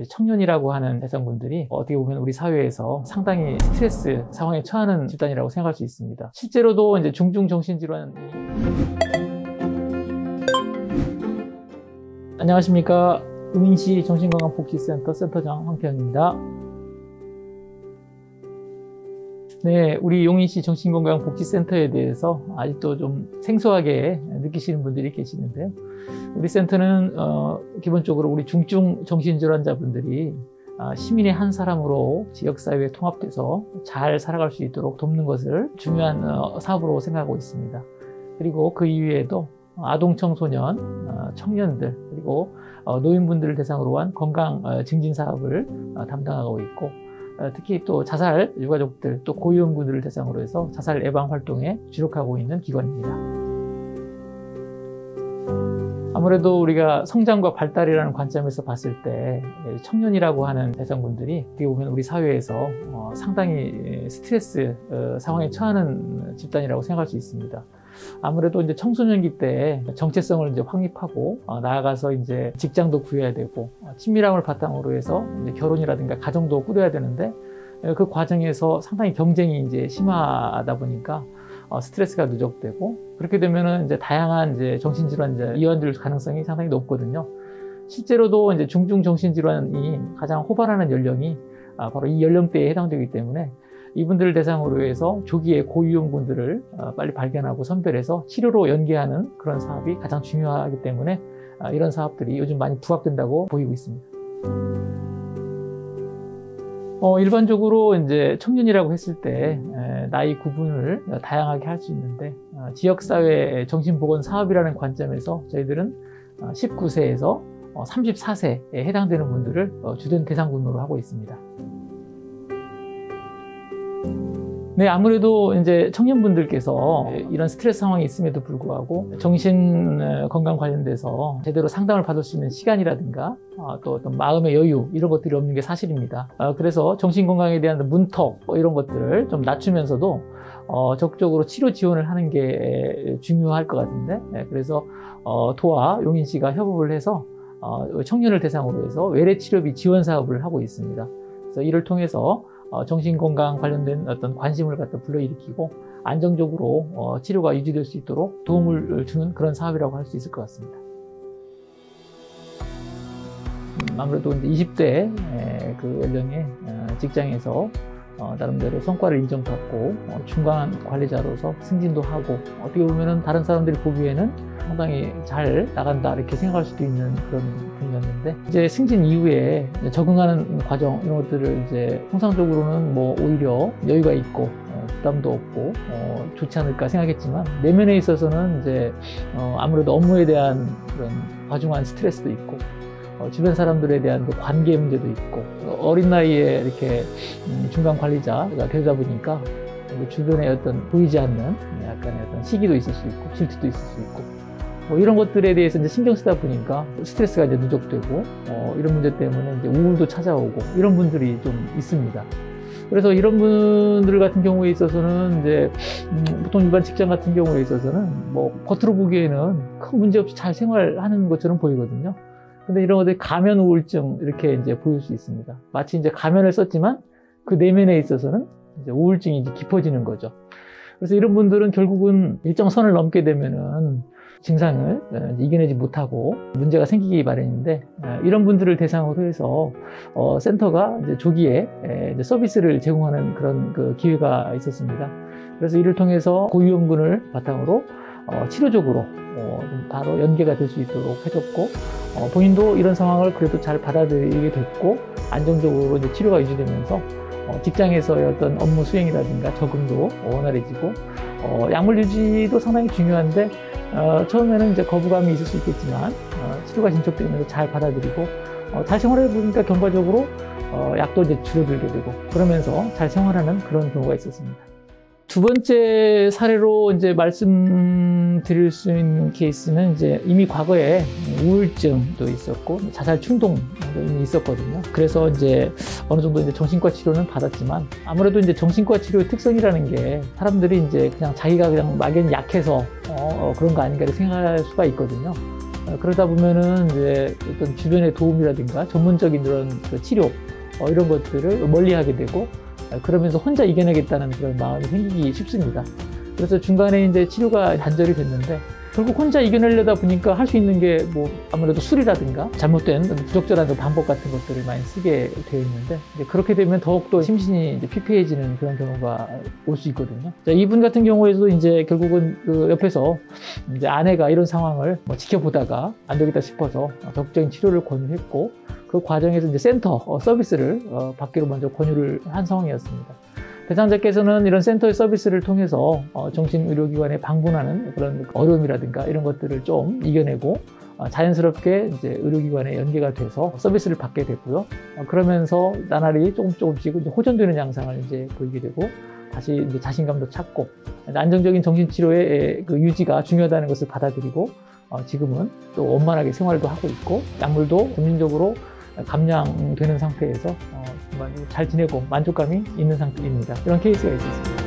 청년이라고 하는 대상분들이 어떻게 보면 우리 사회에서 상당히 스트레스 상황에 처하는 집단이라고 생각할 수 있습니다. 실제로도 이제 중증 정신질환. 안녕하십니까. 용인시 정신건강복지센터 센터장 황태영입니다. 네, 우리 용인시 정신건강복지센터에 대해서 아직도 좀 생소하게 느끼시는 분들이 계시는데요. 우리 센터는 기본적으로 우리 중증 정신질환자분들이 시민의 한 사람으로 지역사회에 통합돼서 잘 살아갈 수 있도록 돕는 것을 중요한 사업으로 생각하고 있습니다. 그리고 그 이외에도 아동, 청소년, 청년들, 그리고 노인분들을 대상으로 한 건강 증진 사업을 담당하고 있고, 특히 또 자살 유가족들, 또 고위험군들을 대상으로 해서 자살 예방 활동에 주력하고 있는 기관입니다. 아무래도 우리가 성장과 발달이라는 관점에서 봤을 때 청년이라고 하는 대상분들이 어떻게 보면 우리 사회에서 상당히 스트레스 상황에 처하는 집단이라고 생각할 수 있습니다. 아무래도 이제 청소년기 때 정체성을 이제 확립하고 나아가서 이제 직장도 구해야 되고 친밀함을 바탕으로 해서 이제 결혼이라든가 가정도 꾸려야 되는데 그 과정에서 상당히 경쟁이 이제 심하다 보니까 스트레스가 누적되고, 그렇게 되면은 이제 다양한 이제 정신질환자 이완될 가능성이 상당히 높거든요. 실제로도 이제 중증 정신질환이 가장 호발하는 연령이 바로 이 연령대에 해당되기 때문에 이분들을 대상으로 해서 조기에 고위험군들을 빨리 발견하고 선별해서 치료로 연계하는 그런 사업이 가장 중요하기 때문에 이런 사업들이 요즘 많이 부각된다고 보이고 있습니다. 일반적으로 이제 청년이라고 했을 때 나이 구분을 다양하게 할 수 있는데, 지역사회 정신보건 사업이라는 관점에서 저희들은 19세에서 34세에 해당되는 분들을 주된 대상군으로 하고 있습니다. 네, 아무래도 이제 청년분들께서 이런 스트레스 상황이 있음에도 불구하고 정신 건강 관련돼서 제대로 상담을 받을 수 있는 시간이라든가 또 어떤 마음의 여유, 이런 것들이 없는 게 사실입니다. 그래서 정신 건강에 대한 문턱 이런 것들을 좀 낮추면서도 적극적으로 치료 지원을 하는 게 중요할 것 같은데, 그래서 도와 용인시가 협업을 해서 청년을 대상으로 해서 외래치료비 지원 사업을 하고 있습니다. 그래서 이를 통해서 정신건강 관련된 어떤 관심을 갖다 불러일으키고 안정적으로 치료가 유지될 수 있도록 도움을 주는 그런 사업이라고 할 수 있을 것 같습니다. 아무래도 이제 20대 그 연령의 직장에서 나름대로 성과를 인정받고 중간 관리자로서 승진도 하고, 어떻게 보면은 다른 사람들이 보기에는 상당히 잘 나간다 이렇게 생각할 수도 있는 그런 분이었는데, 이제 승진 이후에 적응하는 과정 이런 것들을 이제 통상적으로는 뭐 오히려 여유가 있고 부담도 없고 좋지 않을까 생각했지만, 내면에 있어서는 이제 아무래도 업무에 대한 그런 과중한 스트레스도 있고 주변 사람들에 대한 관계 문제도 있고, 어린 나이에 이렇게 중간 관리자가 되다 보니까 주변에 어떤 보이지 않는 약간의 어떤 시기도 있을 수 있고 질투도 있을 수 있고, 뭐 이런 것들에 대해서 이제 신경 쓰다 보니까 스트레스가 이제 누적되고 이런 문제 때문에 이제 우울도 찾아오고 이런 분들이 좀 있습니다. 그래서 이런 분들 같은 경우에 있어서는 이제 보통 일반 직장 같은 경우에 있어서는 뭐 겉으로 보기에는 큰 문제 없이 잘 생활하는 것처럼 보이거든요. 근데 이런 것들이 가면 우울증 이렇게 이제 보일 수 있습니다. 마치 이제 가면을 썼지만 그 내면에 있어서는 이제 우울증이 이제 깊어지는 거죠. 그래서 이런 분들은 결국은 일정 선을 넘게 되면은 증상을 이겨내지 못하고 문제가 생기기 마련인데, 이런 분들을 대상으로 해서 센터가 이제 조기에 이제 서비스를 제공하는 그런 그 기회가 있었습니다. 그래서 이를 통해서 고위험군을 바탕으로 치료적으로 좀 바로 연계가 될 수 있도록 해줬고, 본인도 이런 상황을 그래도 잘 받아들이게 됐고 안정적으로 이제 치료가 유지되면서 직장에서의 어떤 업무 수행이라든가 적응도 원활해지고, 약물 유지도 상당히 중요한데 처음에는 이제 거부감이 있을 수 있겠지만 치료가 진척되면서 잘 받아들이고 잘 생활해 보니까 결과적으로 약도 이제 줄어들게 되고 그러면서 잘 생활하는 그런 경우가 있었습니다. 두 번째 사례로 이제 말씀드릴 수 있는 케이스는 이제 이미 과거에 우울증도 있었고 자살 충동도 이미 있었거든요. 그래서 이제 어느 정도 이제 정신과 치료는 받았지만, 아무래도 이제 정신과 치료의 특성이라는 게 사람들이 이제 그냥 자기가 그냥 막연히 약해서 그런 거 아닌가 생각할 수가 있거든요. 그러다 보면은 이제 어떤 주변의 도움이라든가 전문적인 이런 그 치료 이런 것들을 멀리하게 되고 그러면서 혼자 이겨내겠다는 그런 마음이 생기기 쉽습니다. 그래서 중간에 이제 치료가 단절이 됐는데 결국 혼자 이겨내려다 보니까 할 수 있는 게 뭐 아무래도 술이라든가 잘못된 부적절한 방법 같은 것들을 많이 쓰게 되어 있는데 이제 그렇게 되면 더욱더 심신이 이제 피폐해지는 그런 경우가 올 수 있거든요. 자, 이분 같은 경우에도 이제 결국은 그 옆에서 이제 아내가 이런 상황을 뭐 지켜보다가 안 되겠다 싶어서 적극적인 치료를 권유했고 그 과정에서 이제 센터 서비스를 받기로 먼저 권유를 한 상황이었습니다. 대상자께서는 이런 센터의 서비스를 통해서 정신의료기관에 방문하는 그런 어려움이라든가 이런 것들을 좀 이겨내고 자연스럽게 이제 의료기관에 연계가 돼서 서비스를 받게 되고요. 그러면서 나날이 조금씩 이제 호전되는 양상을 이제 보이게 되고 다시 이제 자신감도 찾고 안정적인 정신치료의 그 유지가 중요하다는 것을 받아들이고 지금은 또 원만하게 생활도 하고 있고 약물도 점진적으로 감량되는 상태에서 정말 잘 지내고 만족감이 있는 상태입니다. 이런 케이스가 있었습니다.